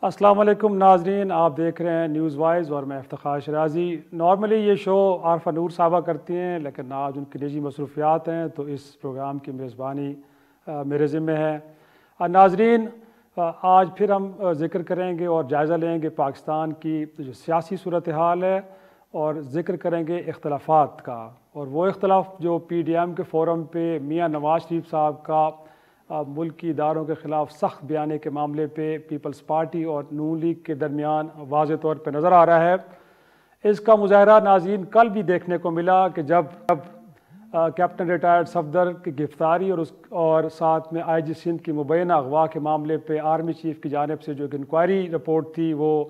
السلام علیکم ناظرین، آپ دیکھ رہے ہیں نیوز وائز اور میں افتخار شرازی۔ نارملی یہ شو عارفہ نور صاحبہ کرتی ہیں، لیکن آج ان کی نجی مصروفیات ہیں تو اس پروگرام کی میزبانی میرے ذمہ ہے۔ ناظرین، آج پھر ہم ذکر کریں گے اور جائزہ لیں گے پاکستان کی جو سیاسی صورتحال ہے، اور ذکر کریں گے اختلافات کا، اور وہ اختلاف جو پی ڈی ایم کے فورم پہ میاں نواز شریف صاحب کا ملکی اداروں کے خلاف سخت بیانے کے معاملے پہ پیپلز پارٹی اور نون لیگ کے درمیان واضح طور پہ نظر آ رہا ہے۔ اس کا مظاہرہ ناظرین کل بھی دیکھنے کو ملا کہ جب کیپٹن ریٹائرڈ صفدر کی گرفتاری اور ساتھ میں آئی جی سندھ کی مبینہ اغوا کے معاملے پہ آرمی چیف کی جانب سے جو ایک انکوائری رپورٹ تھی، وہ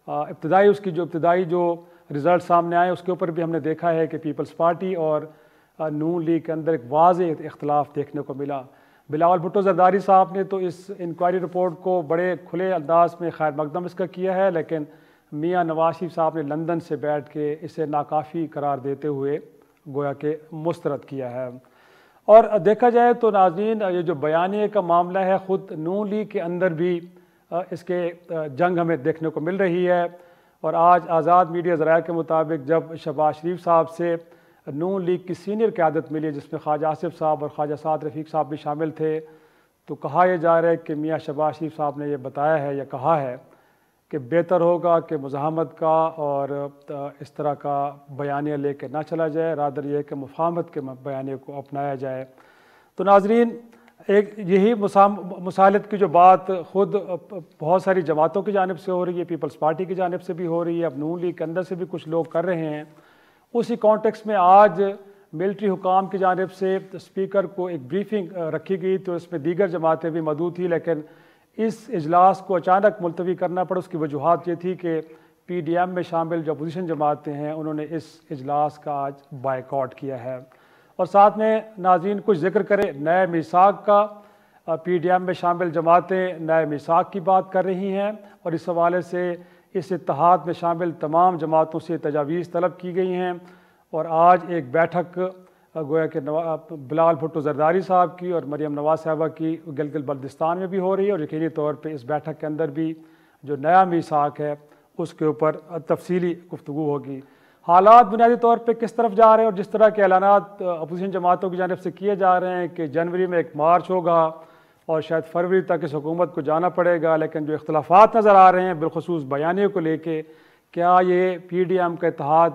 ابتدائی جو رزلٹ سامنے آئے، اس کے اوپر بھی ہم نے دیکھا ہے کہ پیپلز پارٹی اور نون لیگ کے اندر ایک واضح اختلاف دیکھنے کو ملا۔ بلاول بھٹو زرداری صاحب نے تو اس انکوائری رپورٹ کو بڑے کھلے انداز میں خیر مقدم اس کا کیا ہے، لیکن میاں نواز شریف صاحب نے لندن سے بیٹھ کے اسے ناکافی قرار دیتے ہوئے گویا کہ مسترد کیا ہے۔ اور دیکھا جائے تو ناظرین، یہ جو بیانیے کا معاملہ ہے، خود نون لیگ کے اندر بھی اس کے جنگ ہمیں دیکھنے کو مل رہی ہے۔ اور آج آزاد میڈیا ذرائع کے مطابق جب شہباز شریف صاحب سے نون لیگ کی سینئر قیادت ملی، جس میں خواجہ آصف صاحب اور خواجہ سعد رفیق صاحب بھی شامل تھے، تو کہا یہ جا رہا ہے کہ میاں شہباز شریف صاحب نے یہ بتایا ہے یا کہا ہے کہ بہتر ہوگا کہ مزاحمت کا اور اس طرح کا بیانیہ لے کے نہ چلا جائے، رادر یہ کہ مفاہمت کے بیانیے کو اپنایا جائے۔ تو ناظرین، ایک یہی مسالت کی جو بات خود بہت ساری جماعتوں کی جانب سے ہو رہی ہے، پیپلز پارٹی کی جانب سے بھی ہو رہی ہے، اب نون لیگ کے اندر سے بھی کچھ لوگ کر رہے ہیں۔ اسی کانٹیکس میں آج ملٹری حکام کی جانب سے اسپیکر کو ایک بریفنگ رکھی گئی، تو اس میں دیگر جماعتیں بھی موجود تھیں، لیکن اس اجلاس کو اچانک ملتوی کرنا پڑا۔ اس کی وجوہات یہ تھی کہ پی ڈی ایم میں شامل جو اپوزیشن جماعتیں ہیں، انہوں نے اس اجلاس کا آج بائیکاٹ کیا ہے۔ اور ساتھ میں ناظرین کچھ ذکر کریں نئے میثاق کا، پی ڈی ایم میں شامل جماعتیں نئے میثاق کی بات کر رہی ہیں، اور اس حوالے سے اس اتحاد میں شامل تمام جماعتوں سے تجاویز طلب کی گئی ہیں۔ اور آج ایک بیٹھک گویا کہ بلاول بھٹو زرداری صاحب کی اور مریم نواز صاحبہ کی گلگت بلتستان میں بھی ہو رہی ہے، اور یقینی طور پہ اس بیٹھک کے اندر بھی جو نیا میثاق ہے اس کے اوپر تفصیلی گفتگو ہوگی۔ حالات بنیادی طور پہ کس طرف جا رہے ہیں، اور جس طرح کے اعلانات اپوزیشن جماعتوں کی جانب سے کیے جا رہے ہیں کہ جنوری میں ایک مارچ ہوگا اور شاید فروری تک اس حکومت کو جانا پڑے گا، لیکن جو اختلافات نظر آ رہے ہیں بالخصوص بیانیے کو لے کے، کیا یہ پی ڈی ایم کا اتحاد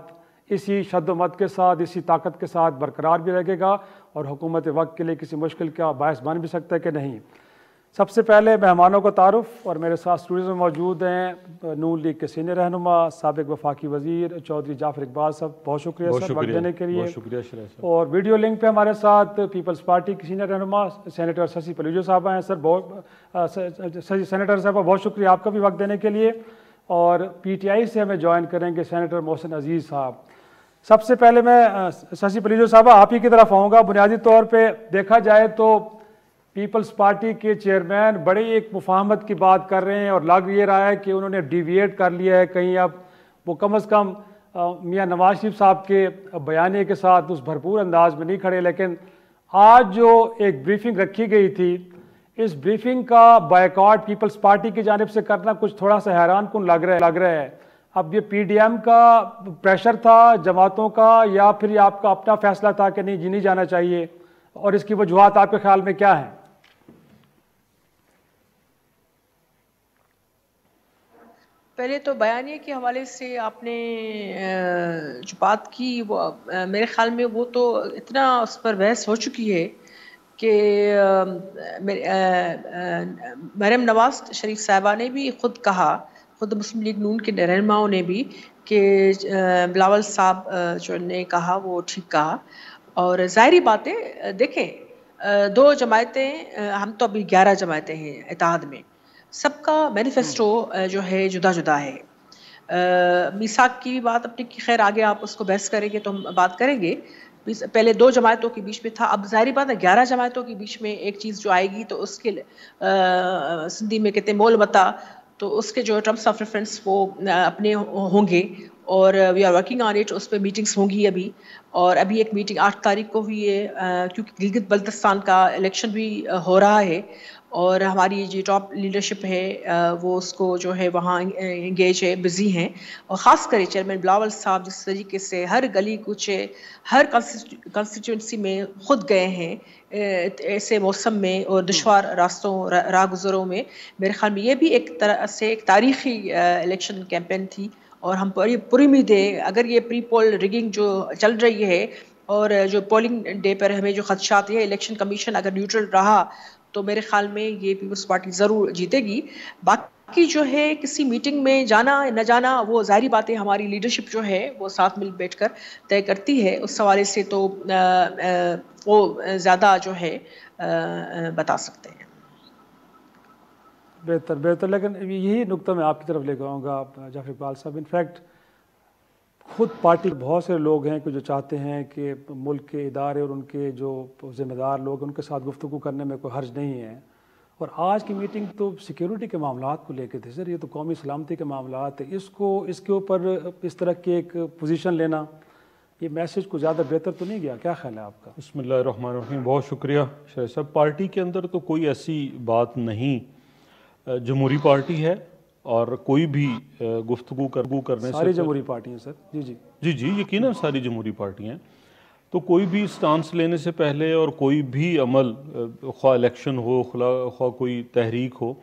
اسی شد و مت کے ساتھ، اسی طاقت کے ساتھ برقرار بھی رہے گا اور حکومت وقت کے لیے کسی مشکل کا باعث بن بھی سکتا ہے کہ نہیں؟ سب سے پہلے مہمانوں کا تعارف، اور میرے ساتھ اسٹوڈیو میں موجود ہیں نون لیگ کے سینئر رہنما سابق وفاقی وزیر چودھری جعفر اقبال صاحب، بہت شکریہ سر وقت دینے کے لیے۔ اور ویڈیو لنک پہ ہمارے ساتھ پیپلز پارٹی کی سینئر رہنما سینیٹر ششی پلیجو صاحبہ ہیں۔ سر سینیٹر صاحبہ بہت شکریہ آپ کا بھی وقت دینے کے لیے۔ اور پی ٹی آئی سے ہمیں جوائن کریں گے سینیٹر محسن عزیز صاحب۔ سب سے پہلے میں ششی پلیجو صاحبہ آپ ہی کی طرف آؤں گا۔ بنیادی طور پہ دیکھا جائے تو پیپلز پارٹی کے چیئرمین بڑی ایک مفاہمت کی بات کر رہے ہیں، اور لگ یہ رہا ہے کہ انہوں نے ڈیویٹ کر لیا ہے کہیں، اب وہ کم از کم میاں نواز شریف صاحب کے بیانیے کے ساتھ اس بھرپور انداز میں نہیں کھڑے۔ لیکن آج جو ایک بریفنگ رکھی گئی تھی، اس بریفنگ کا بائیکاٹ پیپلز پارٹی کی جانب سے کرنا کچھ تھوڑا سا حیران کن لگ رہا ہے۔ اب یہ پی ڈی ایم کا پریشر تھا جماعتوں کا، یا پھر یہ آپ کا اپنا فیصلہ تھا کہ نہیں جانا چاہیے، اور اس کی وجوہات آپ کے خیال میں کیا ہیں؟ پہلے تو بیانیے کے حوالے سے آپ نے جو بات کی، وہ میرے خیال میں وہ تو اتنا اس پر بحث ہو چکی ہے کہ مریم نواز شریف صاحبہ نے بھی خود کہا، خود مسلم لیگ نون کے رہنماؤں نے بھی، کہ بلاول صاحب جو نے کہا وہ ٹھیک کہا۔ اور ظاہری باتیں دیکھیں، دو جماعتیں، ہم تو ابھی 11 جماعتیں ہیں اتحاد میں، سب کا مینیفیسٹو جو ہے جدا جدا ہے۔ میثاق کی بات اپنی کی خیر آگے آپ اس کو بحث کریں گے تو ہم بات کریں گے۔ پہلے 2 جماعتوں کے بیچ میں تھا، اب ظاہری بات ہے 11 جماعتوں کے بیچ میں ایک چیز جو آئے گی تو اس کے سندھی میں کہتے ہیں مول متا، تو اس کے جو ٹرمس آف ریفرنس وہ اپنے ہوں گے، اور we are working on it, اس پہ میٹنگز ہوں گی ابھی۔ اور ابھی ایک میٹنگ 8 تاریخ کو ہوئی ہے، کیونکہ گلگت بلتستان کا الیکشن بھی ہو رہا ہے، اور ہماری جو ٹاپ لیڈرشپ ہے وہ اس کو جو ہے وہاں انگیج ہے، بزی ہیں، اور خاص کر چیئرمین بلاول صاحب جس طریقے سے ہر گلی کوچے ہر کنسٹیٹوئنسی میں خود گئے ہیں ایسے موسم میں اور دشوار راستوں راہ گزروں میں، میرے خیال میں یہ بھی ایک طرح سے ایک تاریخی الیکشن کیمپین تھی، اور ہم پوری امید ہے اگر یہ پری پول ریگنگ جو چل رہی ہے اور جو پولنگ ڈے پر ہمیں جو خدشات ہیں، الیکشن کمیشن اگر نیوٹرل رہا تو میرے خیال میں یہ پیپلز پارٹی ضرور جیتے گی۔ باقی جو ہے کسی میٹنگ میں جانا نہ جانا وہ ظاہری بات ہے، ہماری لیڈرشپ جو ہے وہ ساتھ مل بیٹھ کر طے کرتی ہے، اس حوالے سے تو وہ زیادہ جو ہے بتا سکتے ہیں۔ بہتر، لیکن یہی نقطہ میں آپ کی طرف لے کے آؤں گا جعفر اقبال صاحب۔ انفیکٹ خود پارٹی بہت سے لوگ ہیں کہ جو چاہتے ہیں کہ ملک کے ادارے اور ان کے جو ذمہ دار لوگ ان کے ساتھ گفتگو کرنے میں کوئی حرج نہیں ہے، اور آج کی میٹنگ تو سیکیورٹی کے معاملات کو لے کے تھے سر، یہ تو قومی سلامتی کے معاملات ہیں، اس کے اوپر اس طرح کی ایک پوزیشن لینا یہ میسج کو زیادہ بہتر تو نہیں گیا؟ کیا خیال ہے آپ کا؟ بسم اللہ الرحمن الرحیم، بہت شکریہ شریف صاحب۔ پارٹی کے اندر تو کوئی ایسی بات نہیں، جمہوری پارٹی ہے اور کوئی بھی گفتگو کرنے سے ساری جمہوری پارٹی ہیں سر؟ جی یقیناً ساری جمہوری پارٹی ہیں، تو کوئی بھی سٹانس لینے سے پہلے اور کوئی بھی عمل، خواہ الیکشن ہو خواہ کوئی تحریک ہو،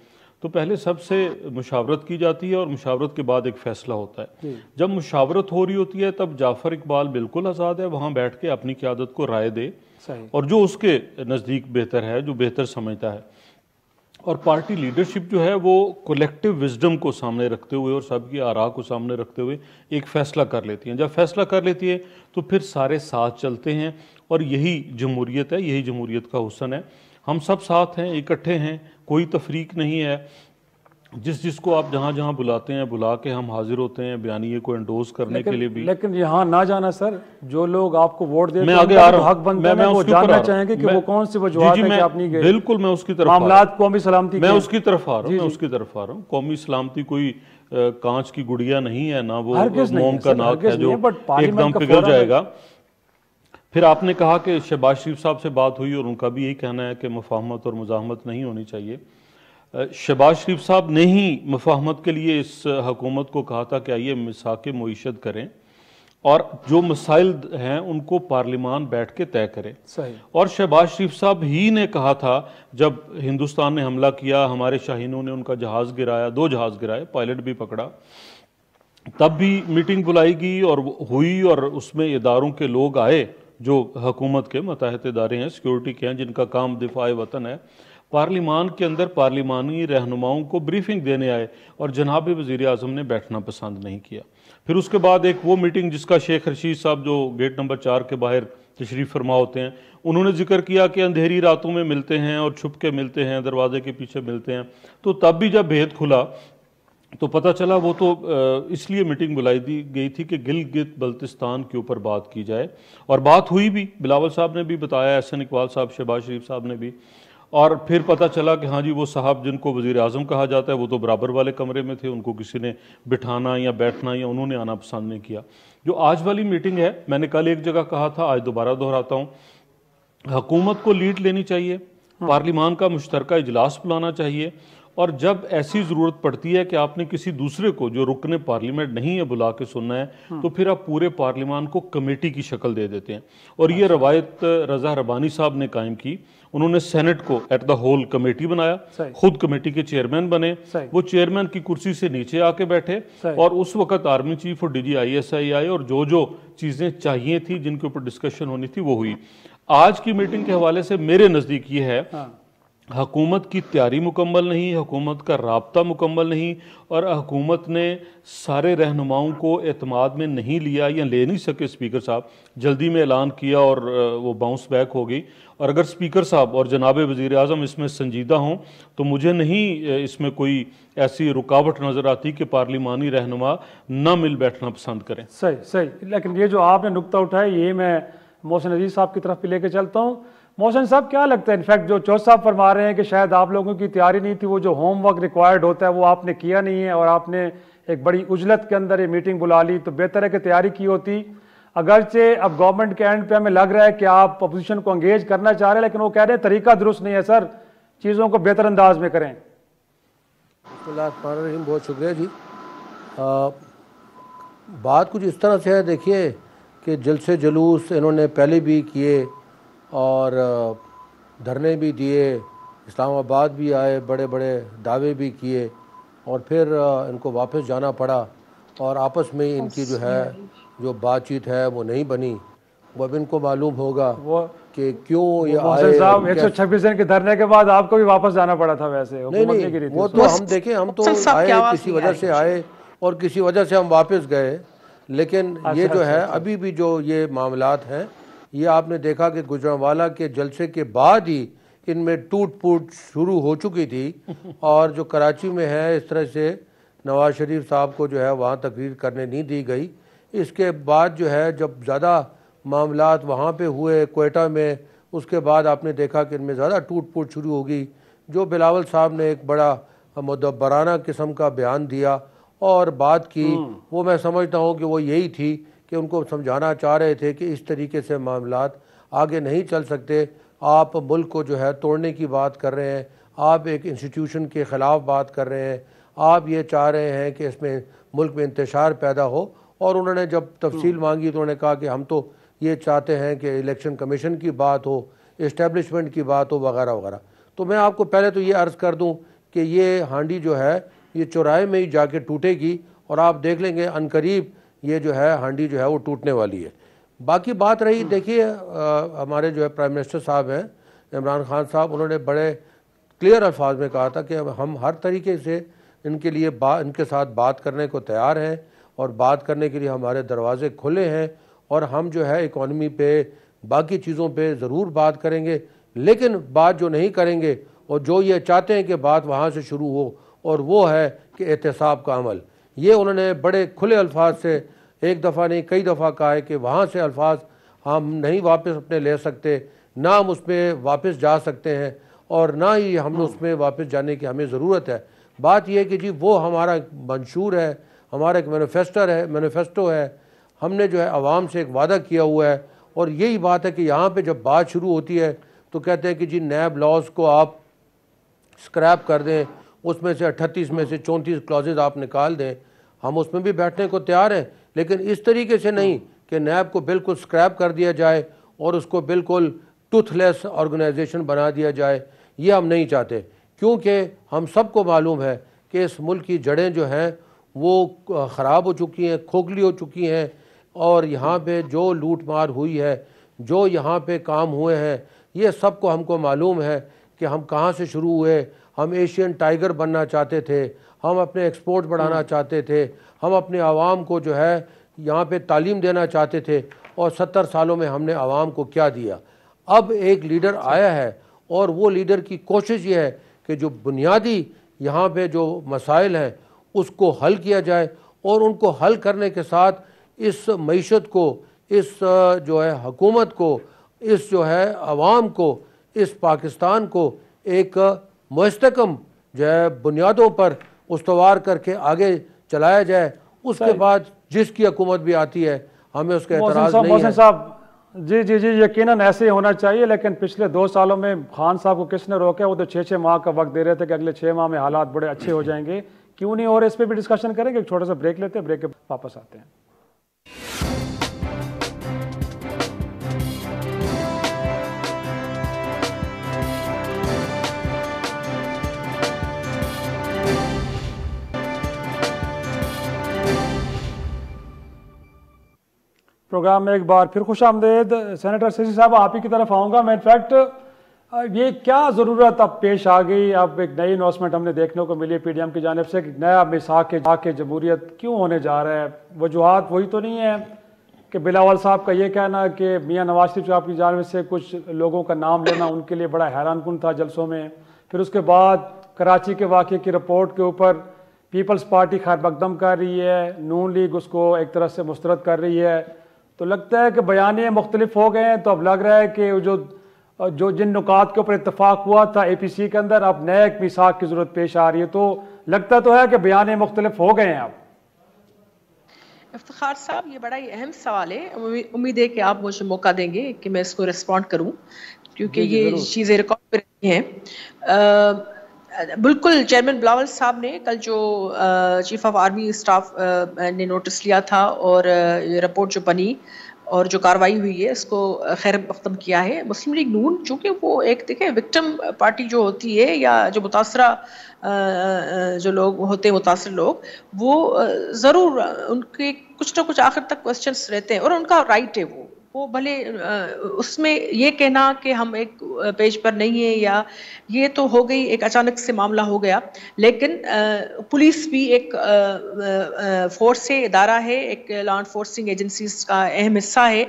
تو پہلے سب سے مشاورت کی جاتی ہے اور مشاورت کے بعد ایک فیصلہ ہوتا ہے۔ جب مشاورت ہو رہی ہوتی ہے تب جعفر اقبال بالکل آزاد ہے وہاں بیٹھ کے اپنی قیادت کو رائے دے اور جو اس کے نزدیک بہتر ہے، جو بہتر سمجھتا ہے، اور پارٹی لیڈرشپ جو ہے وہ کولیکٹیو وزڈم کو سامنے رکھتے ہوئے اور سب کی آراء کو سامنے رکھتے ہوئے ایک فیصلہ کر لیتی ہیں۔ جب فیصلہ کر لیتی ہے تو پھر سارے ساتھ چلتے ہیں، اور یہی جمہوریت ہے، یہی جمہوریت کا حسن ہے۔ ہم سب ساتھ ہیں، اکٹھے ہیں، کوئی تفریق نہیں ہے، جس کو آپ جہاں جہاں بلاتے ہیں بلا کے ہم حاضر ہوتے ہیں بیانیے کو انڈوز کرنے کے لیے بھی۔ لیکن یہاں نہ جانا سر، جو لوگ آپ کو ووٹ دیتے میں ہیں آگے آ رہا ہوں، حق بنتا ہے وہ جاننا چاہیں گے کہ وہ کون سی وجوہات ہیں کہ آپ نہیں گئے۔ بالکل میں اس کی طرف معاملات قومی سلامتی میں اس کی طرف آ رہا ہوں۔ قومی سلامتی کوئی کانچ کی گڑیا نہیں ہے، نہ وہ موم کا ناک ہے جو ایک دم پگھل جائے گا۔ پھر آپ نے کہا کہ شہباز شریف صاحب سے بات ہوئی اور ان کا بھی یہی کہنا ہے کہ مفاہمت اور مزاحمت نہیں ہونی چاہیے۔ شہباز شریف صاحب نے ہی مفاہمت کے لیے اس حکومت کو کہا تھا کہ آئیے مساق معیشت کریں اور جو مسائل ہیں ان کو پارلیمان بیٹھ کے طے کرے۔ اور شہباز شریف صاحب ہی نے کہا تھا جب ہندوستان نے حملہ کیا، ہمارے شاہینوں نے ان کا جہاز گرایا، 2 جہاز گرائے، پائلٹ بھی پکڑا، تب بھی میٹنگ بلائی گئی اور ہوئی، اور اس میں اداروں کے لوگ آئے جو حکومت کے ماتحت ادارے ہیں، سیکیورٹی کے ہیں، جن کا کام دفاع وطن ہے، پارلیمان کے اندر پارلیمانی رہنماؤں کو بریفنگ دینے آئے، اور جناب وزیر اعظم نے بیٹھنا پسند نہیں کیا۔ پھر اس کے بعد ایک وہ میٹنگ جس کا شیخ رشید صاحب جو گیٹ نمبر 4 کے باہر تشریف فرما ہوتے ہیں، انہوں نے ذکر کیا کہ اندھیری راتوں میں ملتے ہیں اور چھپ کے ملتے ہیں، دروازے کے پیچھے ملتے ہیں، تو تب بھی جب بھید کھلا تو پتہ چلا وہ تو اس لیے میٹنگ بلائی دی گئی تھی کہ گلگت بلتستان کے اوپر بات کی جائے، اور بات ہوئی بھی، بلاول صاحب نے بھی بتایا، احسن اقبال صاحب، شہباز شریف صاحب نے بھی، اور پھر پتہ چلا کہ ہاں جی وہ صاحب جن کو وزیر اعظم کہا جاتا ہے وہ تو برابر والے کمرے میں تھے، ان کو کسی نے بٹھانا یا بیٹھنا یا انہوں نے آنا پسند نہیں کیا۔ جو آج والی میٹنگ ہے، میں نے کل ایک جگہ کہا تھا، آج دوبارہ دہراتا ہوں، حکومت کو لیڈ لینی چاہیے، پارلیمان کا مشترکہ اجلاس بلانا چاہیے، اور جب ایسی ضرورت پڑتی ہے کہ آپ نے کسی دوسرے کو جو رکن پارلیمنٹ نہیں ہے بلا کے سننا ہے، تو پھر آپ پورے پارلیمان کو کمیٹی کی شکل دے دیتے ہیں، اور یہ روایت رضا ربانی صاحب نے قائم کی۔ انہوں نے سینٹ کو ایٹ دا ہول کمیٹی بنایا، خود کمیٹی کے چیئرمین بنے، وہ چیئرمین کی کرسی سے نیچے آ کے بیٹھے، اور اس وقت آرمی چیف اور DG ISI آئے، اور جو چیزیں چاہیے تھی جن کے اوپر ڈسکشن ہونی تھی وہ ہوئی۔ آج کی میٹنگ کے حوالے سے میرے نزدیک یہ ہے، حکومت کی تیاری مکمل نہیں، حکومت کا رابطہ مکمل نہیں، اور حکومت نے سارے رہنماؤں کو اعتماد میں نہیں لیا یا لے نہیں سکے۔ اسپیکر صاحب جلدی میں اعلان کیا اور وہ باؤنس بیک ہو گئی، اور اگر اسپیکر صاحب اور جناب وزیر اعظم اس میں سنجیدہ ہوں تو مجھے نہیں اس میں کوئی ایسی رکاوٹ نظر آتی کہ پارلیمانی رہنما نہ مل بیٹھنا پسند کریں۔ صحیح، لیکن یہ جو آپ نے نقطہ اٹھایا یہ میں محسن عزیز صاحب کی طرف بھی لے کے چلتا ہوں۔ محسن صاحب کیا لگتا ہے، انفیکٹ جو چوہدری صاحب فرما رہے ہیں کہ شاید آپ لوگوں کی تیاری نہیں تھی، وہ جو ہوم ورک ریکوائرڈ ہوتا ہے وہ آپ نے کیا نہیں ہے، اور آپ نے ایک بڑی عجلت کے اندر یہ میٹنگ بلا لی، تو بہتر ہے کہ تیاری کی ہوتی۔ اگرچہ اب گورنمنٹ کے اینڈ پہ ہمیں لگ رہا ہے کہ آپ اپوزیشن کو انگیج کرنا چاہ رہے ہیں، لیکن وہ کہہ رہے ہیں طریقہ درست نہیں ہے سر، چیزوں کو بہتر انداز میں کریں. بسم اللہ الرحمن الرحیم. بہت شکریہ جی. بات کچھ اس طرح سے ہے، دیکھیے کہ جلسے جلوس انہوں نے پہلے بھی کیے اور دھرنے بھی دیے، اسلام آباد بھی آئے، بڑے بڑے دعوے بھی کیے، اور پھر ان کو واپس جانا پڑا، اور آپس میں ان کی جو ہے جو بات چیت ہے وہ نہیں بنی. وہ اب ان کو معلوم ہوگا کہ کیوں یہ آئے. صاحب 126 دن کے دھرنے کے بعد آپ کو بھی واپس جانا پڑا تھا. ویسے نہیں، وہ تو ہم دیکھیں، ہم تو آئے کسی وجہ سے آئے اور کسی وجہ سے ہم واپس گئے، لیکن یہ جو ہے ابھی بھی جو یہ معاملات ہیں، یہ آپ نے دیکھا کہ گجرانوالہ کے جلسے کے بعد ہی ان میں ٹوٹ پھوٹ شروع ہو چکی تھی. اور جو کراچی میں ہے، اس طرح سے نواز شریف صاحب کو جو ہے وہاں تقریر کرنے نہیں دی گئی. اس کے بعد جو ہے جب زیادہ معاملات وہاں پہ ہوئے کوئٹہ میں، اس کے بعد آپ نے دیکھا کہ ان میں زیادہ ٹوٹ پھوٹ شروع ہو گئی. جو بلاول صاحب نے ایک بڑا مدبرانہ قسم کا بیان دیا اور بات کی، وہ میں سمجھتا ہوں کہ وہ یہی تھی کہ ان کو سمجھانا چاہ رہے تھے کہ اس طریقے سے معاملات آگے نہیں چل سکتے. آپ ملک کو جو ہے توڑنے کی بات کر رہے ہیں، آپ ایک انسٹیٹیوشن کے خلاف بات کر رہے ہیں، آپ یہ چاہ رہے ہیں کہ اس میں ملک میں انتشار پیدا ہو. اور انہوں نے جب تفصیل مانگی تو انہوں نے کہا کہ ہم تو یہ چاہتے ہیں کہ الیکشن کمیشن کی بات ہو، اسٹیبلشمنٹ کی بات ہو، وغیرہ وغیرہ. تو میں آپ کو پہلے تو یہ عرض کر دوں کہ یہ ہانڈی جو ہے یہ چوراہے میں ہی جا کے ٹوٹے گی، اور آپ دیکھ لیں گے عنقریب یہ جو ہے ہانڈی جو ہے وہ ٹوٹنے والی ہے. باقی بات رہی، دیکھیے ہمارے جو ہے پرائم منسٹر صاحب ہیں عمران خان صاحب، انہوں نے بڑے کلیئر الفاظ میں کہا تھا کہ ہم ہر طریقے سے ان کے لیے ان کے ساتھ بات کرنے کو تیار ہیں، اور بات کرنے کے لیے ہمارے دروازے کھلے ہیں، اور ہم جو ہے اکانومی پہ باقی چیزوں پہ ضرور بات کریں گے. لیکن بات جو نہیں کریں گے اور جو یہ چاہتے ہیں کہ بات وہاں سے شروع ہو، اور وہ ہے کہ احتساب کا عمل. یہ انہوں نے بڑے کھلے الفاظ سے ایک دفعہ نہیں کئی دفعہ کہا ہے کہ وہاں سے الفاظ ہم نہیں واپس اپنے لے سکتے، نہ ہم اس میں واپس جا سکتے ہیں، اور نہ ہی ہم اس میں واپس جانے کی ہمیں ضرورت ہے. بات یہ ہے کہ جی وہ ہمارا منشور ہے، ہمارا ایک مینیفیسٹو ہے. ہم نے جو ہے عوام سے ایک وعدہ کیا ہوا ہے، اور یہی بات ہے کہ یہاں پہ جب بات شروع ہوتی ہے تو کہتے ہیں کہ جی نیب لاز کو آپ سکریپ کر دیں، اس میں سے 38 میں سے 34 کلازز آپ نکال دیں. ہم اس میں بھی بیٹھنے کو تیار ہیں، لیکن اس طریقے سے نہیں کہ نیب کو بالکل سکریپ کر دیا جائے اور اس کو بالکل ٹوتھ لیس آرگنائزیشن بنا دیا جائے. یہ ہم نہیں چاہتے، کیونکہ ہم سب کو معلوم ہے کہ اس ملک کی جڑیں جو ہیں وہ خراب ہو چکی ہیں، کھوکھلی ہو چکی ہیں، اور یہاں پہ جو لوٹ مار ہوئی ہے، جو یہاں پہ کام ہوئے ہیں، یہ سب کو ہم کو معلوم ہے کہ ہم کہاں سے شروع ہوئے. ہم ایشین ٹائیگر بننا چاہتے تھے، ہم اپنے ایکسپورٹ بڑھانا چاہتے تھے، ہم اپنے عوام کو جو ہے یہاں پہ تعلیم دینا چاہتے تھے، اور 70 سالوں میں ہم نے عوام کو کیا دیا. اب ایک لیڈر آیا ہے، اور وہ لیڈر کی کوشش یہ ہے کہ جو بنیادی یہاں پہ جو مسائل ہیں اس کو حل کیا جائے، اور ان کو حل کرنے کے ساتھ اس معیشت کو، اس جو ہے حکومت کو، اس جو ہے عوام کو، اس پاکستان کو ایک مستحکم جو ہے بنیادوں پر استوار کر کے آگے چلایا جائے. اس کے بعد جس کی حکومت بھی آتی ہے ہمیں اس کے اعتراض نہیں ہے. محسن صاحب جی جی جی یقیناً ایسے ہی ہونا چاہیے، لیکن پچھلے 2 سالوں میں خان صاحب کو کس نے روکا؟ وہ تو 6 ماہ کا وقت دے رہے تھے کہ اگلے 6 ماہ میں حالات بڑے اچھے ہو جائیں گے. کیوں نہیں؟ اور اس پہ بھی ڈسکشن کریں گے. ایک چھوٹا سا بریک لیتے ہیں، بریک کے واپس آتے ہیں. پروگرام میں ایک بار پھر خوش آمدید. سینیٹر سیسی صاحب آپ ہی کی طرف آؤں گا میں. انفیکٹ یہ کیا ضرورت اب پیش آ گئی؟ اب ایک نئی اناؤنسمنٹ ہم نے دیکھنے کو ملی پی ڈی ایم کی جانب سے کہ نیا میثاق جمہوریت کیوں ہونے جا رہا ہے. وجوہات وہی تو نہیں ہے کہ بلاول صاحب کا یہ کہنا کہ میاں نواز شریف صاحب کی جانب سے کچھ لوگوں کا نام لینا ان کے لیے بڑا حیران کن تھا جلسوں میں. پھر اس کے بعد کراچی کے واقعے کی رپورٹ کے اوپر پیپلز پارٹی خیر مقدم کر رہی ہے، نون لیگ اس کو ایک طرح سے مسترد کر رہی ہے. تو لگتا ہے کہ بیانیے مختلف ہو گئے ہیں. تو اب لگ رہا ہے کہ جو جن نکات کے اوپر اتفاق ہوا تھا اے پی سی کے اندر، اب نئے ایک میثاق کی ضرورت پیش آ رہی ہے. تو لگتا تو ہے کہ بیانیے مختلف ہو گئے ہیں. اب افتخار صاحب یہ بڑا ہی اہم سوال ہے. امید ہے کہ آپ مجھے موقع دیں گے کہ میں اس کو ریسپونڈ کروں، کیونکہ یہ چیزیں ریکارڈ ہیں بالکل چیئرمین بلاول صاحب نے کل جو چیف آف آرمی اسٹاف نے نوٹس لیا تھا اور یہ رپورٹ جو بنی اور جو کاروائی ہوئی ہے اس کو خیر مقدم کیا ہے. مسلم لیگ نون چونکہ وہ ایک دیکھیں وکٹم پارٹی جو ہوتی ہے یا جو متاثرہ جو لوگ ہوتے ہیں متاثر لوگ وہ ضرور ان کے کچھ نہ کچھ آخر تک کوسچنس رہتے ہیں اور ان کا رائٹ ہے وہ بھلے اس میں یہ کہنا کہ ہم ایک پیج پر نہیں ہیں یا یہ تو ہو گئی ایک اچانک سے معاملہ ہو گیا. لیکن پولیس بھی ایک فورس ہے ادارہ ہے ایک لا انفورسنگ ایجنسیز کا اہم حصہ ہے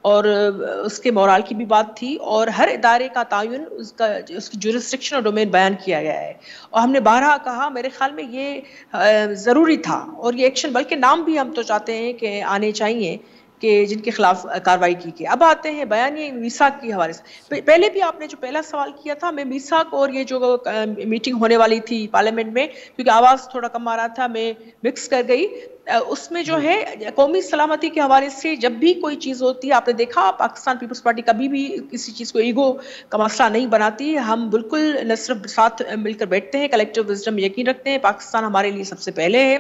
اور اس کے مورال کی بھی بات تھی اور ہر ادارے کا تعین اس کی جورسڈکشن اور ڈومین بیان کیا گیا ہے اور ہم نے بارہا کہا میرے خیال میں یہ ضروری تھا اور یہ ایکشن بلکہ نام بھی ہم تو چاہتے ہیں کہ آنے چاہیے کہ جن کے خلاف کاروائی کی گئی. اب آتے ہیں بیانیہ میثاق کے حوالے سے. پہلے بھی آپ نے جو پہلا سوال کیا تھا میں میثاق اور یہ جو میٹنگ ہونے والی تھی پارلیمنٹ میں کیونکہ آواز تھوڑا کم آ رہا تھا میں مکس کر گئی. اس میں جو ہے قومی سلامتی کے حوالے سے جب بھی کوئی چیز ہوتی ہے آپ نے دیکھا پاکستان پیپلز پارٹی کبھی بھی کسی چیز کو ایگو کا مسئلہ نہیں بناتی. ہم بالکل نہ صرف ساتھ مل کر بیٹھتے ہیں کلیکٹیو وزڈم یقین رکھتے ہیں پاکستان ہمارے لیے سب سے پہلے ہے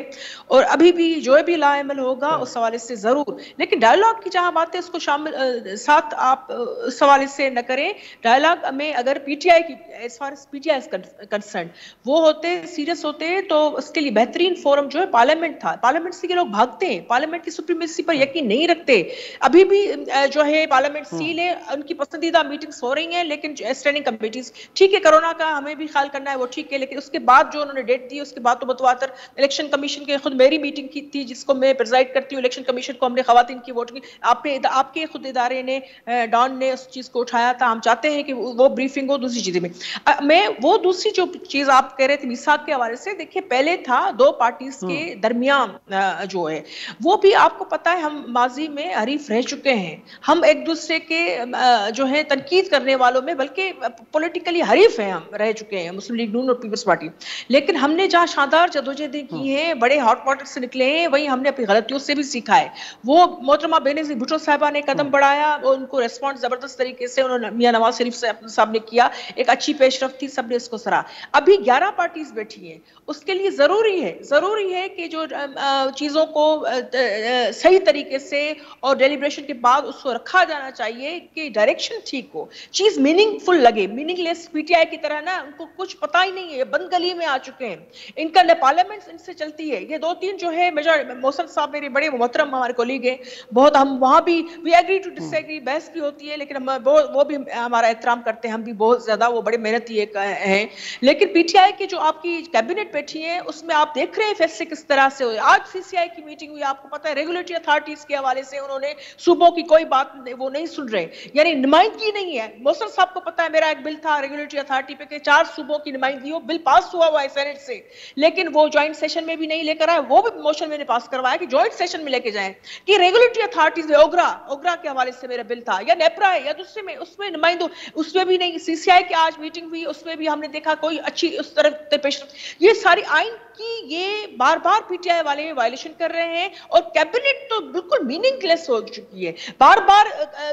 اور ابھی بھی جو بھی لا عمل ہوگا اس حوالے سے ضرور. لیکن ڈائلاگ کی جہاں بات ہے اس کو شامل ساتھ آپ اس حوالے سے نہ کریں. ڈائلاگ میں اگر پی ٹی آئی کی as far as P T I concern وہ ہوتے سیریس ہوتے تو اس کے لیے بہترین فورم جو ہے پارلیمنٹ تھا. پارلیمنٹ سے لوگ بھاگتے ہیں پارلیمنٹ کی سپریمیسی پر یقین نہیں رکھتے. ابھی بھی جو ہے پارلیمنٹ سیل ہے ان کی پسندیدہ میٹنگز ہو رہی ہیں لیکن اسٹینڈنگ کمیٹیز ٹھیک ہے کرونا کا ہمیں بھی خیال کرنا ہے وہ ٹھیک ہے لیکن اس کے بعد جو انہوں نے ڈیٹ دی اس کے بعد تو متواتر الیکشن کمیشن کے خود میری میٹنگ کی تھی جس کو میں پریزائڈ کرتی ہوں. الیکشن کمیشن کو ہم نے خواتین کی ووٹ کی آپ کے خود ادارے نے ڈان نے اس چیز کو اٹھایا تھا. ہم چاہتے ہیں کہ وہ بریفنگ ہو دوسری چیزیں میں وہ دوسری جو چیز آپ کہہ رہے تھے میثاق کے حوالے سے دیکھیے پہلے تھا دو پارٹیز کے درمیان جو ہے وہ بھی آپ کو پتا ہے ہم ماضی میں حریف رہ چکے ہیں. ہم ایک دوسرے کے جو ہے تنقید کرنے والوں میں بلکہ پولیٹیکلی حریف ہیں ہم رہ چکے ہیں مسلم لیگ نون اور پیپلز پارٹی. لیکن ہم نے جہاں شاندار جدوجہدیں کی ہیں بڑے ہاٹ واٹر سے نکلے ہیں وہیں ہم نے اپنی غلطیوں سے بھی سیکھا ہے. وہ محترمہ بینظیر بھٹو صاحبہ نے قدم بڑھایا ان کو ریسپانس زبردست طریقے سے انہوں نے میاں نواز شریف صاحب نے کیا ایک اچھی پیش رفت تھی سب نے اس کو سراہا. ابھی 11 پارٹیز بیٹھی ہیں اس کے لیے ضروری ہے کہ جو چیزوں کو صحیح طریقے سے اور ڈیلیبریشن کے بعد اس کو رکھا جانا چاہیے کہ ڈائریکشن ٹھیک ہو چیز میننگ فل لگے. Meaning less P T I کی طرح نا ان کو کچھ پتہ ہی نہیں ہے بند گلی میں آ چکے ہیں ان کا پارلیمنٹ ان سے چلتی ہے. یہ 2-3 جو ہے محسن صاحب میرے بڑے محترم ہمارے کولیگ ہیں بہت ہم وہاں بھی we agree to disagree بحث بھی ہوتی ہے لیکن ہم وہ بھی ہمارا احترام کرتے ہیں ہم بھی بہت زیادہ وہ بڑے محنتی ہیں. لیکن پی ٹی آئی کی جو آپ کی کیبنٹ بیٹھی ہے اس میں آپ دیکھ رہے ہیں فیصلے کس طرح سے ہوئے. آج سی سی آئی کی میٹنگ ہوئی آپ کو پتا ہے ریگولیٹری اتھارٹیز کے حوالے سے انہوں نے صوبوں کی کوئی بات وہ نہیں سن رہے یعنی نمائندگی نہیں ہے. محسن صاحب کو پتا ہے میرا ایک بل تھا ریگولیٹری اتھارٹی پہ کہ 4 صوبوں کی نمائندگی ہو بل پاس ہوا ہے سینٹ سے لیکن وہ جوائنٹ سیشن میں بھی نہیں لے کر آئے. وہ بھی موشن میں نے پاس کروایا کہ جوائنٹ سیشن میں لے کے جائیں کہ ریگولیٹری اتھارٹیز اوگرا کے حوالے سے میرا بل تھا یا نیپرا ہے یا دوسرے میں اس میں نمائندوں اس میں بھی نہیں. سی سی آئی کی آج میٹنگ ہوئی اس میں بھی ہم نے دیکھا کوئی اچھی اس طرح پیش یہ ساری آئین کی یہ بار بار پی ٹی آئی والے وائلیشن کر رہے ہیں اور کیبنٹ تو بالکل میننگ لیس ہو چکی ہے. بار بار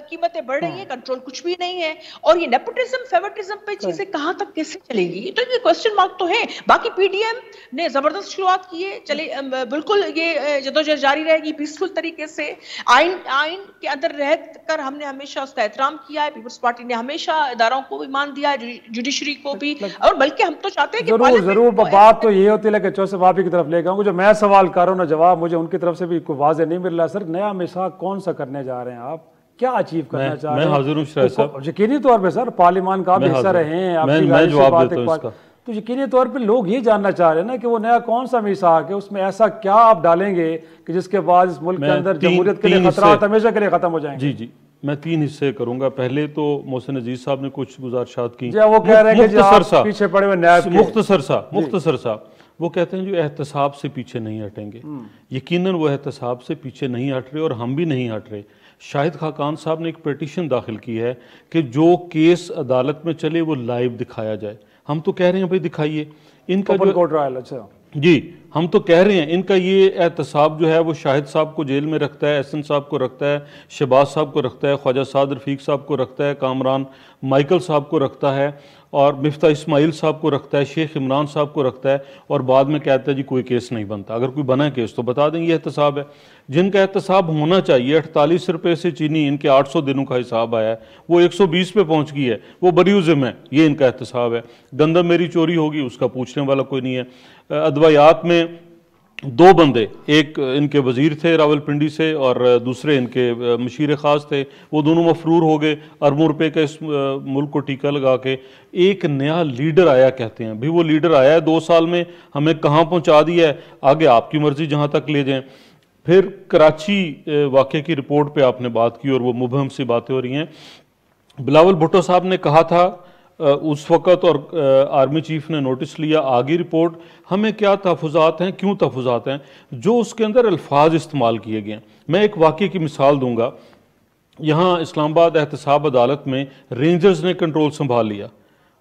قیمتیں بڑھ رہی ہیں کنٹرول کچھ بھی نہیں ہے اور یہ نیپوٹزم فیورٹزم پہ چیزیں کہاں تک کیسے چلے گی تو یہ کوسچن مارک تو ہے. باقی پی ڈی ایم نے زبردست شروعات کی ہے چلے بالکل یہ جدوجہد جاری رہے گی پیسفل طریقے سے. آئین کے اندر رہ کر ہم نے ہمیشہ اس کا احترام کیا ہے. پیپلز پارٹی نے ہمیشہ اداروں کو بھی مان دیا ہے جوڈیشری کو بھی اور بلکہ ہم تو چاہتے ہیں کہ ضرور بات تو یہ ہوتی ہے لیکن چوسے واپی کی طرف لے گا جو میں سوال کر رہا ہوں نا جواب مجھے ان کی طرف سے بھی کوئی واضح نہیں مل رہا. سر نیا میثاق کون سا کرنے جا رہے ہیں آپ کیا اچیو کرنا چاہ رہے ہیں؟ میں حاضر ہوں شرائع صاحب یقینی طور پہ سر پارلیمان کا آپ حصہ رہے ہیں آپ کی گاڑی سے بات ایک تو یقینی طور پہ لوگ یہ جاننا چاہ رہے ہیں نا کہ وہ نیا کون سا میثاق ہے اس میں ایسا کیا آپ ڈالیں گے کہ جس کے بعد اس ملک کے اندر جمہوریت کے لیے خطرات ہمیشہ کے لیے ختم ہو جائیں گے. جی میں 3 حصے کروں گا. پہلے تو محسن عزیز صاحب نے کچھ گزارشات کی وہ کہہ رہے ہیں کہ آپ پیچھے پڑے ہوئے نیب کے مختصر سا وہ کہتے ہیں جو احتساب سے پیچھے نہیں ہٹیں گے. یقیناً وہ احتساب سے پیچھے نہیں ہٹ رہے اور ہم بھی نہیں ہٹ رہے. شاہد خاقان صاحب نے ایک پیٹیشن داخل کی ہے کہ جو کیس عدالت میں چلے وہ لائیو دکھایا جائے. ہم تو کہہ رہے ہیں بھائی دکھائیے ان کا جی ہم تو کہہ رہے ہیں ان کا یہ احتساب جو ہے وہ شاہد صاحب کو جیل میں رکھتا ہے احسن صاحب کو رکھتا ہے شہباز صاحب کو رکھتا ہے خواجہ سعد رفیق صاحب کو رکھتا ہے کامران مائیکل صاحب کو رکھتا ہے اور مفتاح اسماعیل صاحب کو رکھتا ہے, شیخ عمران صاحب کو رکھتا ہے, اور بعد میں کہتا ہے جی کوئی کیس نہیں بنتا. اگر کوئی بنا کیس تو بتا دیں یہ احتساب ہے. جن کا احتساب ہونا چاہیے, 48 روپے سے چینی ان کے 800 دنوں کا حساب آیا ہے, وہ 120 پہ پہنچ گئی ہے, وہ بری ذمہ ہے, یہ ان کا احتساب ہے. گندم میری چوری ہوگی, اس کا پوچھنے والا کوئی نہیں ہے. ادویات میں 2 بندے, ایک ان کے وزیر تھے راولپنڈی سے اور دوسرے ان کے مشیر خاص تھے, وہ دونوں مفرور ہو گئے اربوں روپے کا اس ملک کو ٹیکہ لگا کے. ایک نیا لیڈر آیا کہتے ہیں, بھی وہ لیڈر آیا ہے 2 سال میں, ہمیں کہاں پہنچا دیا ہے, آگے آپ کی مرضی جہاں تک لے جائیں. پھر کراچی واقعے کی رپورٹ پہ آپ نے بات کی اور وہ مبہم سی باتیں ہو رہی ہیں. بلاول بھٹو صاحب نے کہا تھا اس وقت, اور آرمی چیف نے نوٹس لیا, آگے رپورٹ, ہمیں کیا تحفظات ہیں, کیوں تحفظات ہیں, جو اس کے اندر الفاظ استعمال کیے گئے ہیں. میں ایک واقعے کی مثال دوں گا. یہاں اسلام آباد احتساب عدالت میں رینجرز نے کنٹرول سنبھال لیا.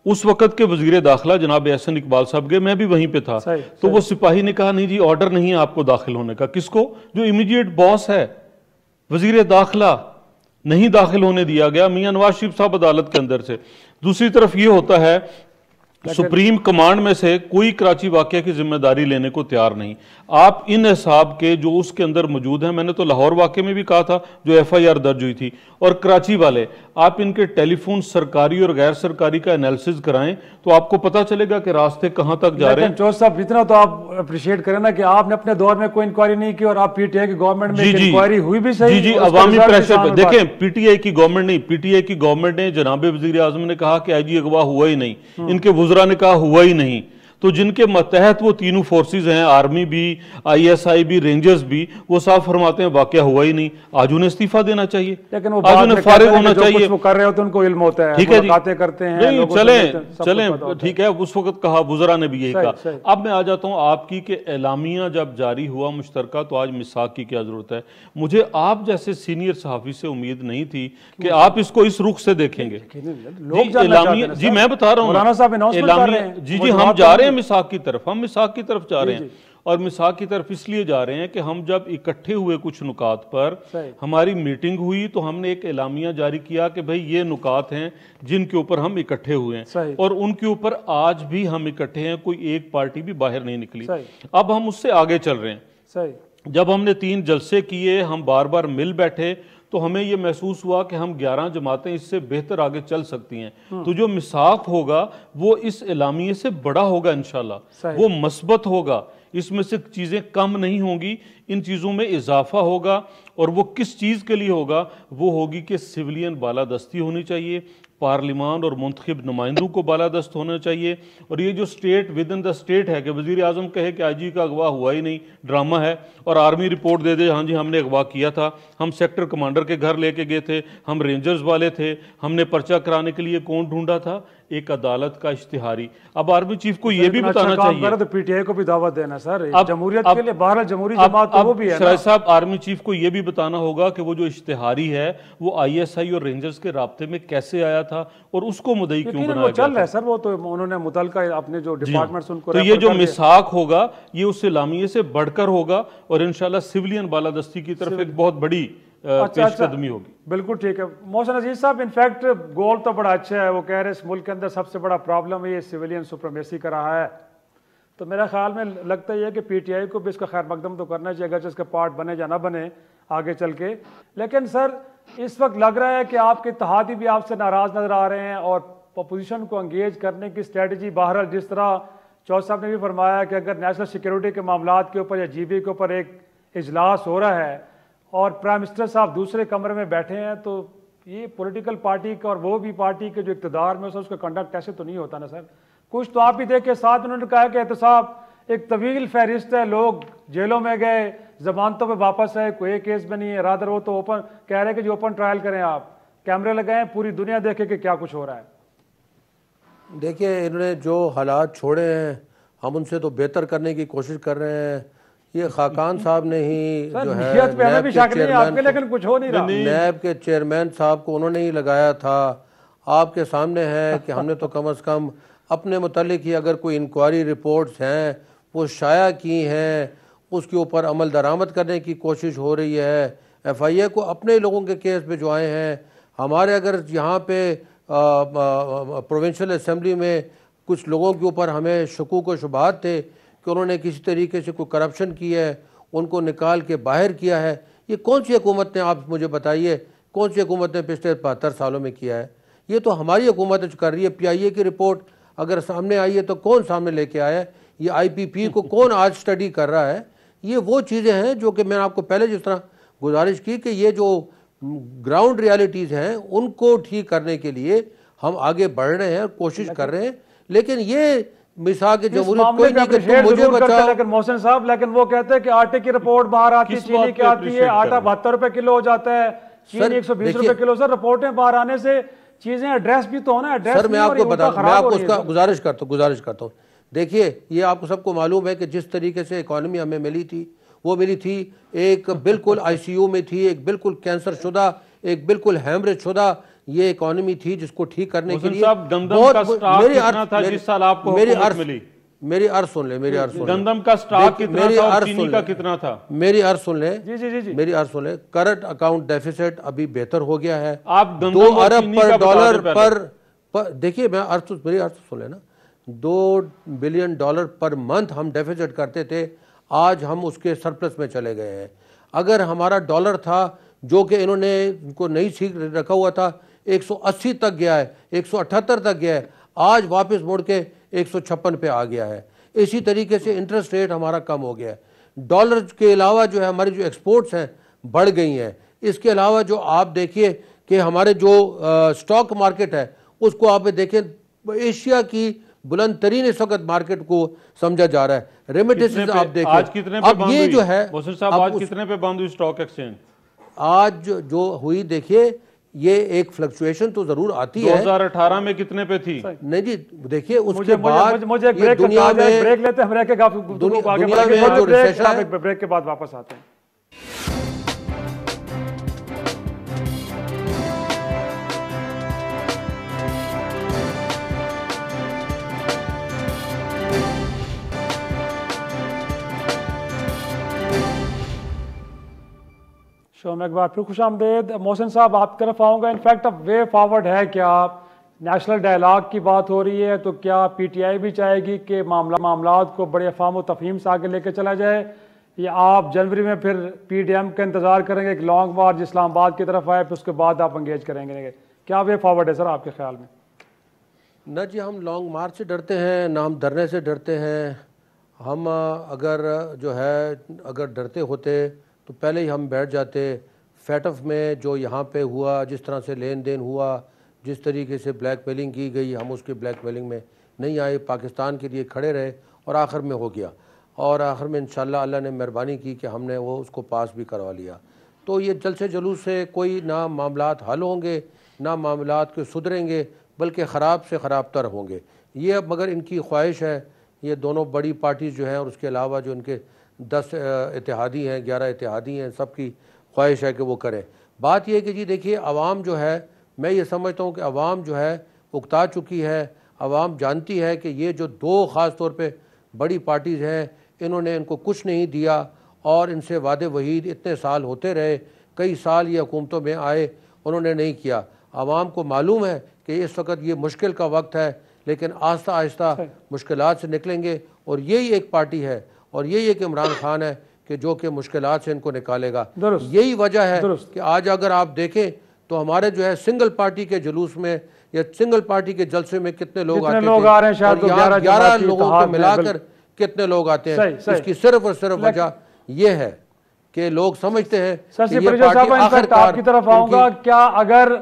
اس وقت کے وزیر داخلہ جناب احسن اقبال صاحب گئے, میں بھی وہیں پہ تھا, تو وہ سپاہی نے کہا نہیں جی آرڈر نہیں ہے آپ کو داخل ہونے کا. کس کو؟ جو امیڈیٹ باس ہے, وزیر داخلہ, نہیں داخل ہونے دیا گیا. میاں نواز شریف صاحب عدالت کے اندر سے. دوسری طرف یہ ہوتا ہے سپریم کمانڈ میں سے کوئی کراچی واقعہ کی ذمہ داری لینے کو تیار نہیں. آپ ان احساب کے جو اس کے اندر موجود ہیں, میں نے تو لاہور واقعے میں بھی کہا تھا جو ایف آئی آر درج ہوئی تھی, اور کراچی والے, آپ ان کے ٹیلی فون سرکاری اور غیر سرکاری کا انالیسز کرائیں تو آپ کو پتہ چلے گا کہ راستے کہاں تک جا رہے ہیں. چوہدری صاحب اتنا تو آپ اپریشیٹ کریں نا کہ آپ نے اپنے دور میں کوئی انکوائری نہیں کی, اور آپ پی ٹی آئی کی گورنمنٹ میں انکوائری ہوئی بھی صحیح. جی عوامی پریشر پہ دیکھیں, پی ٹی آئی کی گورنمنٹ نہیں, پی ٹی آئی کی گورنمنٹ نے, جناب وزیر اعظم نے کہا کہ آئی جی اغوا ہوا ہی نہیں, ان کے وزراء نے کہا ہوا ہی نہیں. تو جن کے متحد وہ تینوں فورسز ہیں, آرمی بھی, آئی ایس آئی بھی, رینجرز بھی, وہ صاحب فرماتے ہیں واقعہ ہوا ہی نہیں. آج انہیں استعفیٰ دینا چاہیے, لیکن وہ آج انہیں فارغ ہونا چاہیے. وہ کر رہے ہوتے ہیں, ان کو علم ہوتا ہے, ٹھیک ہے جی, باتیں کرتے ہیں, چلیں ٹھیک ہے, اس وقت کہا, وزراء نے بھی یہی کہا. اب میں آ جاتا ہوں آپ کی کہ اعلامیہ جب جاری ہوا مشترکہ, تو آج میثاق کی کیا ضرورت ہے. مجھے آپ جیسے سینئر صحافی سے امید نہیں تھی کہ آپ اس کو اس رخ سے دیکھیں گے. جی میں بتا رہا ہوں, جی ہم جا رہے ہیں میثاق کی طرف, ہم میثاق کی طرف جا رہے ہیں. اور میثاق کی طرف اس لیے جا رہے ہیں کہ ہم جب اکٹھے ہوئے کچھ نکات پر, ہماری میٹنگ ہوئی تو ہم نے ایک اعلامیہ جاری کیا کہ بھئی یہ نکات ہیں جن کے اوپر ہم اکٹھے ہوئے ہیں, اور ان کے اوپر آج بھی ہم اکٹھے ہیں, کوئی ایک پارٹی بھی باہر نہیں نکلی. اب ہم اس سے آگے چل رہے ہیں. جب ہم نے 3 جلسے کیے, ہم بار بار مل بیٹھے, تو ہمیں یہ محسوس ہوا کہ ہم 11 جماعتیں اس سے بہتر آگے چل سکتی ہیں. تو جو میثاق ہوگا وہ اس اعلامیے سے بڑا ہوگا انشاءاللہ, وہ مثبت ہوگا, اس میں سے چیزیں کم نہیں ہوں گی, ان چیزوں میں اضافہ ہوگا. اور وہ کس چیز کے لیے ہوگا؟ وہ ہوگی کہ سویلین بالادستی ہونی چاہیے, پارلیمان اور منتخب نمائندوں کو بالادست ہونا چاہیے. اور یہ جو state with in the state ہے کہ وزیر اعظم کہے کہ آئی جی کا اغوا ہوا ہی نہیں, ڈرامہ ہے, اور آرمی رپورٹ دے دے ہاں جی ہم نے اغوا کیا تھا, ہم سیکٹر کمانڈر کے گھر لے کے گئے تھے, ہم رینجرز والے تھے, ہم نے پرچہ کرانے کے لیے کون ڈھونڈا تھا؟ ایک عدالت کا اشتہاری. اب آرمی چیف کو یہ بھی بتانا چاہیے, تو پی ٹی آئی کو بھی دعوت دینا سر, جمہوریت کے لیے باہر جمہوری جماعت وہ بھی ہے. شرائع صاحب, آرمی چیف کو یہ بھی بتانا ہوگا کہ وہ جو اشتہاری ہے وہ آئی ایس آئی اور رینجرز کے رابطے میں کیسے آیا تھا, اور اس کو مدعی کیوں بنایا گیا چل رہا ہے سر. وہ تو انہوں نے متعلقہ اپنے جو ڈپارٹمنٹس ان کو, تو یہ جو میثاق ہوگا یہ اس اعلامیے سے بڑھ کر ہوگا, اور انشاءاللہ سویلین بالادستی کی طرف ایک بہت بڑی پیش قدمی ہوگی. بالکل ٹھیک ہے محسن عزیز صاحب, انفیکٹ گول تو بڑا اچھا ہے. وہ کہہ رہے اس ملک کے اندر سب سے بڑا پرابلم یہ سویلین سپریمیسی کا رہا ہے. تو میرا خیال میں لگتا یہ ہے کہ پی ٹی آئی کو بھی اس کا خیر مقدم تو کرنا چاہیے, اگرچہ اس کا پارٹ بنے یا نہ بنے آگے چل کے. لیکن سر اس وقت لگ رہا ہے کہ آپ کے اتحادی بھی آپ سے ناراض نظر آ رہے ہیں, اور اپوزیشن کو انگیج کرنے کی اسٹریٹجی بہرحال, جس طرح چودھری صاحب نے بھی فرمایا کہ اگر نیشنل سیکیورٹی کے معاملات کے اوپر یا جی بی کے اوپر ایک اجلاس ہو رہا ہے اور پرائم منسٹر صاحب دوسرے کمرے میں بیٹھے ہیں, تو یہ پولیٹیکل پارٹی کا اور وہ بھی پارٹی کے جو اقتدار میں اس کا کنڈکٹ ایسے تو نہیں ہوتا نا سر. کچھ تو آپ بھی دیکھیں, ساتھ انہوں نے کہا کہ احتساب ایک طویل فہرست ہے, لوگ جیلوں میں گئے, ضمانتوں پہ واپس آئے, کوئی کیس بھی نہیں ہے. رادر وہ تو اوپن کہہ رہے ہیں کہ جو اوپن ٹرائل کریں, آپ کیمرے لگائیں, پوری دنیا دیکھے کہ کیا کچھ ہو رہا ہے. دیکھیں انہوں نے جو حالات چھوڑے ہیں ہم ان سے تو بہتر کرنے کی کوشش کر رہے ہیں. یہ خاقان صاحب نے ہی جو ہے نیب کے چیئرمین صاحب کو انہوں نے ہی لگایا تھا. آپ کے سامنے ہے کہ ہم نے تو کم از کم اپنے متعلق ہی اگر کوئی انکوائری رپورٹس ہیں وہ شائع کی ہیں, اس کے اوپر عمل درآمد کرنے کی کوشش ہو رہی ہے. ایف آئی اے کو اپنے لوگوں کے کیس پہ جو آئے ہیں, ہمارے اگر یہاں پہ پروونشل اسمبلی میں کچھ لوگوں کے اوپر ہمیں شکوک و شبہات تھے کہ انہوں نے کسی طریقے سے کوئی کرپشن کی ہے، ان کو نکال کے باہر کیا ہے. یہ کون سی حکومت نے، آپ مجھے بتائیے کون سی حکومت نے پچھلے 72 سالوں میں کیا ہے؟ یہ تو ہماری حکومت کر رہی ہے. پی آئی اے کی رپورٹ اگر سامنے آئی ہے تو کون سامنے لے کے آیا ہے؟ یہ آئی پی پی کو کون آج سٹڈی کر رہا ہے؟ یہ وہ چیزیں ہیں جو کہ میں نے آپ کو پہلے جس طرح گزارش کی کہ یہ جو گراؤنڈ ریالٹیز ہیں ان کو ٹھیک کرنے کے لیے ہم آگے بڑھ رہے ہیں، کوشش کر رہے ہیں. لیکن یہ مساق جمہوریت کوئی نہیں کہ تم مجھے بچاؤ. لیکن محسن صاحب، لیکن وہ کہتے ہیں کہ آٹے کی رپورٹ باہر آتی ہے، چینی کی آتی ہے، آٹا 72 روپے کلو ہو جاتا ہے، چینی 120 روپے کلو. سر رپورٹیں باہر آنے سے چیزیں ایڈریس بھی تو ہونا. سر میں آپ کو اس کا گزارش کرتا ہوں. دیکھیے یہ آپ کو سب کو معلوم ہے کہ جس طریقے سے اکانومی ہمیں ملی تھی وہ ملی تھی ایک بالکل آئی سی یو میں تھی، ایک بالکل کینسر شدہ، ایک بالکل ہیمریج شدہ یہ اکانومی تھی جس کو ٹھیک کرنے کے لیے میری عرض سن لیں. گندم کا سٹاک کتنا تھا اور چینی کا کتنا تھا؟ میری عرض سن لیں. کرنٹ اکاؤنٹ ڈیفیسٹ ابھی بہتر ہو گیا ہے. آپ 2 ارب پر ڈالر پر دیکھیے میری عرض سن لیں نا. $2 بلین پر منتھ ہم ڈیفیسٹ کرتے تھے، آج ہم اس کے سرپلس میں چلے گئے ہیں. اگر ہمارا ڈالر تھا جو کہ انہوں نے ان کو نہیں سیکھ رکھا ہوا تھا 180 تک گیا ہے، 178 تک گیا ہے، آج واپس مڑ کے 156 پہ آ گیا ہے. اسی طریقے سے انٹرسٹ ریٹ ہمارا کم ہو گیا ہے. ڈالر کے علاوہ جو ہے ہماری جو ایکسپورٹس ہیں بڑھ گئی ہیں. اس کے علاوہ جو آپ دیکھیے کہ ہمارے جو سٹاک مارکیٹ ہے اس کو آپ دیکھیں، ایشیا کی بلند ترین اس وقت مارکیٹ کو سمجھا جا رہا ہے. ریمیٹنسز آپ دیکھیں اب یہ جو ہے آج کتنے پہ بند ہوئی سٹاک ایکسچینج؟ آج جو ہوئی دیکھیے یہ ایک فلکچویشن تو ضرور آتی ہے. 2018 میں کتنے پہ تھی؟ نہیں جی دیکھیے اس کے بعد مجھے دنیا میں بریک لیتے ہیں، ہم رہ کے جو ریسیشن ہے بریک کے بعد واپس آتے ہیں. شو میں ایک بار پھر خوش آمدید. محسن صاحب آپ کی طرف آؤں گا. انفیکٹ اب وے فارورڈ ہے کیا؟ نیشنل ڈائلاگ کی بات ہو رہی ہے تو کیا پی ٹی آئی بھی چاہے گی کہ معاملات کو بڑے افہام و تفہیم سے آگے لے کے چلا جائے، یا آپ جنوری میں پھر پی ڈی ایم کا انتظار کریں گے ایک لانگ مارچ اسلام آباد کی طرف آئے پھر اس کے بعد آپ انگیج کریں گے؟ کیا وے فارورڈ ہے سر آپ کے خیال میں؟ نہ جی ہم لانگ مارچ سے ڈرتے ہیں نہ ہم دھرنے سے ڈرتے ہیں. ہم اگر ڈرتے ہوتے تو پہلے ہی ہم بیٹھ جاتے. فیٹف میں جو یہاں پہ ہوا، جس طرح سے لین دین ہوا، جس طریقے سے بلیک میلنگ کی گئی، ہم اس کے بلیک میلنگ میں نہیں آئے، پاکستان کے لیے کھڑے رہے اور آخر میں ہو گیا. اور آخر میں انشاءاللہ اللہ نے مہربانی کی کہ ہم نے وہ اس کو پاس بھی کروا لیا. تو یہ جلسے جلوس سے کوئی نہ معاملات حل ہوں گے نہ معاملات کے سدھریں گے، بلکہ خراب سے خراب تر ہوں گے. یہ اب مگر ان کی خواہش ہے، یہ دونوں بڑی پارٹیز جو ہیں اور اس کے علاوہ جو ان کے 10 اتحادی ہیں، 11 اتحادی ہیں، سب کی خواہش ہے کہ وہ کریں. بات یہ ہے کہ جی دیکھیے عوام جو ہے، میں یہ سمجھتا ہوں کہ عوام جو ہے اکتا چکی ہے. عوام جانتی ہے کہ یہ جو 2 خاص طور پہ بڑی پارٹیز ہیں انہوں نے ان کو کچھ نہیں دیا اور ان سے وعدے وعید اتنے سال ہوتے رہے. کئی سال یہ حکومتوں میں آئے، انہوں نے نہیں کیا. عوام کو معلوم ہے کہ اس وقت یہ مشکل کا وقت ہے، لیکن آہستہ آہستہ مشکلات سے نکلیں گے. اور یہی ایک پارٹی ہے اور یہی ایک عمران خان ہے کہ جو کہ مشکلات سے ان کو نکالے گا. یہی وجہ ہے کہ آج اگر آپ دیکھیں تو ہمارے جو ہے سنگل پارٹی کے جلوس میں یا سنگل پارٹی کے جلسے میں کتنے لوگ آتے ہیں، اور 11 لوگوں کو ملا کر کتنے لوگ آتے ہیں. اس کی صرف اور صرف وجہ یہ ہے کہ لوگ سمجھتے ہیں کہ یہ پارٹی آخرکار. آپ کی طرف آؤں گا، کیا اگر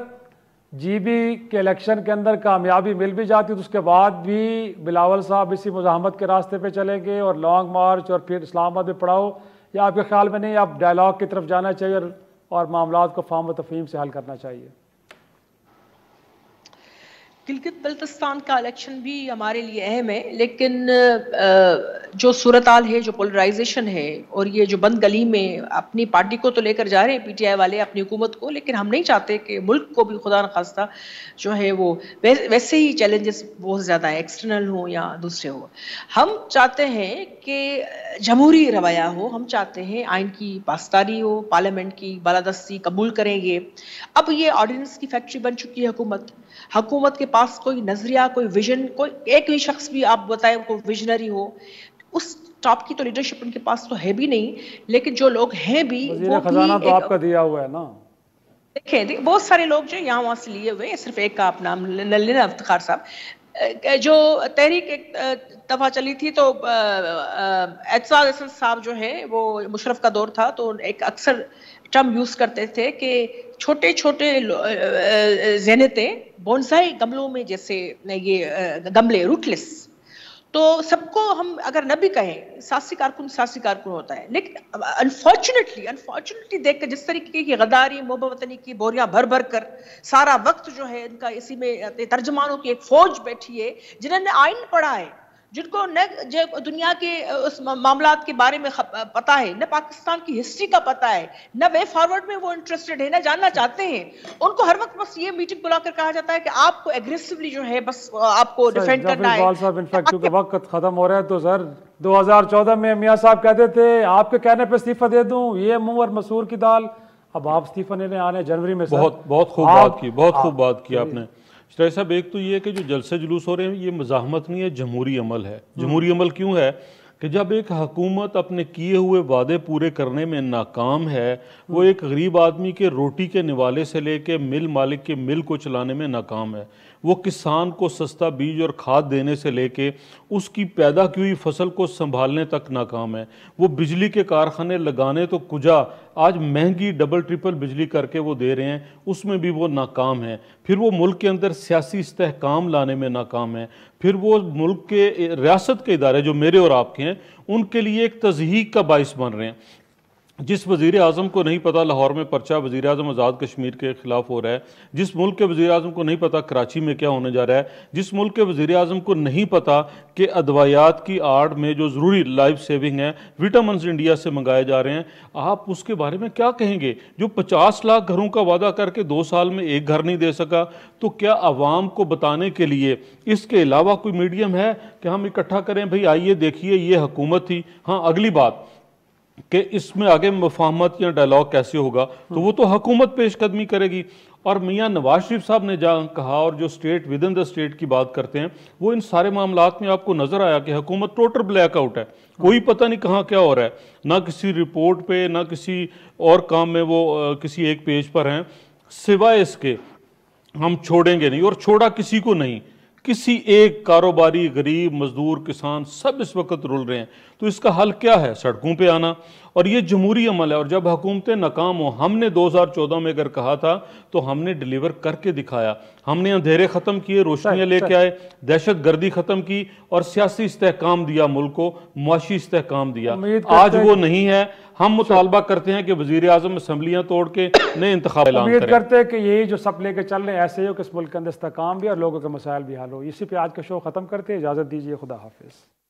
جی بی کے الیکشن کے اندر کامیابی مل بھی جاتی تو اس کے بعد بھی بلاول صاحب اسی مزاحمت کے راستے پہ چلیں گے اور لانگ مارچ اور پھر اسلام آباد میں پڑاؤ، یا آپ کے خیال میں نہیں آپ ڈائلاگ کی طرف جانا چاہیے اور معاملات کو فہم و تفہیم سے حل کرنا چاہیے؟ گلگت بلتستان کا الیکشن بھی ہمارے لیے اہم ہے، لیکن جو صورتحال ہے، جو پولرائزیشن ہے، اور یہ جو بند گلی میں اپنی پارٹی کو تو لے کر جا رہے ہیں پی ٹی آئی والے اپنی حکومت کو، لیکن ہم نہیں چاہتے کہ ملک کو بھی خدا نخواستہ جو ہے وہ ویسے ہی چیلنجز بہت زیادہ ہیں، ایکسٹرنل ہوں یا دوسرے ہوں۔ ہم چاہتے ہیں کہ جمہوری رویہ ہو، ہم چاہتے ہیں آئین کی پاسداری ہو، پارلیمنٹ کی بالادستی قبول کریں گے۔ اب یہ آرڈیننس کی فیکٹری بن چکی ہے حکومت کے پاس کوئی نظریہ، کوئی ویژن، کوئی ایک بھی شخص بھی آپ بتائیں کوئی ویژنری ہو، اس ٹاپ کی تو لیڈرشپ ان کے پاس تو ہے بھی نہیں، لیکن جو لوگ ہیں بھی وزیر خزانہ تو آپ کا دیا ہوا ہے نا، دیکھیں بہت سارے لوگ جو یہاں وہاں سے لیے ہوئے، صرف ایک کا آپ نام لینا افتخار صاحب، جو تحریک ایک دفعہ چلی تھی تو اعتزاز احسن صاحب جو ہے وہ مشرف کا دور تھا تو ایک اکثر ٹرم یوز کرتے تھے کہ چھوٹے چھوٹے زینتیں بونسائی گملوں میں، جیسے یہ گملے روٹلیس، تو سب کو ہم اگر نہ بھی کہیں سیاسی کارکن ہوتا ہے، لیکن انفارچونیٹلی دیکھ کر جس طریقے کی غداری، محبت وطنی کی بوریاں بھر بھر کر سارا وقت جو ہے ان کا اسی میں ترجمانوں کی ایک فوج بیٹھی ہے جنہوں نے آئین پڑھا ہے، جن کو نہ دنیا کے اس معاملات کے بارے میں پتا ہے، نہ پاکستان کی ہسٹری کا پتا ہے، نہ وے فارورڈ میں وہ انٹرسٹڈ ہے، نہ جاننا چاہتے ہیں، ان کو ہر وقت بس یہ میٹنگ بلا کر کہا جاتا ہے کہ آپ کو ایگریسولی جو ہے بس آپ کو ڈیفینڈ کرنا ہے۔ صاحب انفیکٹ کیونکہ وقت ختم ہو رہا ہے تو سر 2014 میں میاں صاحب کہتے تھے آپ کے کہنے پہ استعفیٰ دے دوں، یہ منہ اور مسور کی دال، اب آپ استعفیٰ لینے آنے جنوری میں۔ بہت خوب بات کی، بہت خوب بات کی آپ نے شریف صاحب۔ ایک تو یہ ہے کہ جو جلسے جلوس ہو رہے ہیں یہ مزاحمت نہیں ہے، جمہوری عمل ہے۔ جمہوری عمل کیوں ہے کہ جب ایک حکومت اپنے کیے ہوئے وعدے پورے کرنے میں ناکام ہے، وہ ایک غریب آدمی کے روٹی کے نوالے سے لے کے مل مالک کے مل کو چلانے میں ناکام ہے، وہ کسان کو سستا بیج اور کھاد دینے سے لے کے اس کی پیدا کی ہوئی فصل کو سنبھالنے تک ناکام ہے، وہ بجلی کے کارخانے لگانے تو کجا آج مہنگی ڈبل ٹرپل بجلی کر کے وہ دے رہے ہیں، اس میں بھی وہ ناکام ہیں، پھر وہ ملک کے اندر سیاسی استحکام لانے میں ناکام ہے، پھر وہ ملک کے ریاست کے ادارے جو میرے اور آپ کے ہیں ان کے لیے ایک تضحیک کا باعث بن رہے ہیں۔ جس وزیر اعظم کو نہیں پتا لاہور میں پرچہ وزیر اعظم آزاد کشمیر کے خلاف ہو رہا ہے، جس ملک کے وزیر اعظم کو نہیں پتا کراچی میں کیا ہونے جا رہا ہے، جس ملک کے وزیر اعظم کو نہیں پتا کہ ادویات کی آڑ میں جو ضروری لائف سیونگ ہے وٹامنز انڈیا سے منگائے جا رہے ہیں، آپ اس کے بارے میں کیا کہیں گے؟ جو 50 لاکھ گھروں کا وعدہ کر کے 2 سال میں ایک گھر نہیں دے سکا، تو کیا عوام کو بتانے کے لیے اس کے علاوہ کوئی میڈیم ہے کہ ہم اکٹھا کریں بھئی آئیے دیکھیے یہ حکومت تھی؟ ہاں، اگلی بات کہ اس میں آگے مفاہمت یا ڈائلاگ کیسے ہوگا تو وہ تو حکومت پیش قدمی کرے گی۔ اور میاں نواز شریف صاحب نے جہاں کہا اور جو سٹیٹ ودن دا سٹیٹ کی بات کرتے ہیں، وہ ان سارے معاملات میں آپ کو نظر آیا کہ حکومت ٹوٹل بلیک آؤٹ ہے، کوئی پتہ نہیں کہاں کیا ہو رہا ہے، نہ کسی رپورٹ پہ نہ کسی اور کام میں وہ کسی ایک پیج پر ہیں، سوائے اس کے ہم چھوڑیں گے نہیں، اور چھوڑا کسی کو نہیں، کسی ایک کاروباری، غریب، مزدور، کسان سب اس وقت رول رہے ہیں۔ تو اس کا حل کیا ہے؟ سڑکوں پہ آنا، اور یہ جمہوری عمل ہے۔ اور جب حکومتیں ناکام ہوں، ہم نے 2014 میں اگر کہا تھا تو ہم نے ڈیلیور کر کے دکھایا، ہم نے اندھیرے ختم کیے، روشنیاں لے کے آئے، دہشت گردی ختم کی اور سیاسی استحکام دیا، ملک کو معاشی استحکام دیا۔ آج وہ نہیں ہے۔ ہم مطالبہ کرتے ہیں کہ وزیر اعظم اسمبلیاں توڑ کے نئے انتخاب اعلان کریں۔ امید کرتے ہیں کہ یہی جو سب لے کے چل رہے ہیں ایسے ہی ہو کہ اس ملک کے اندر استحکام بھی اور لوگوں کے مسائل بھی حل ہو۔ اسی پہ آج کا شو ختم کرتے ہیں، اجازت دیجیے، خدا حافظ۔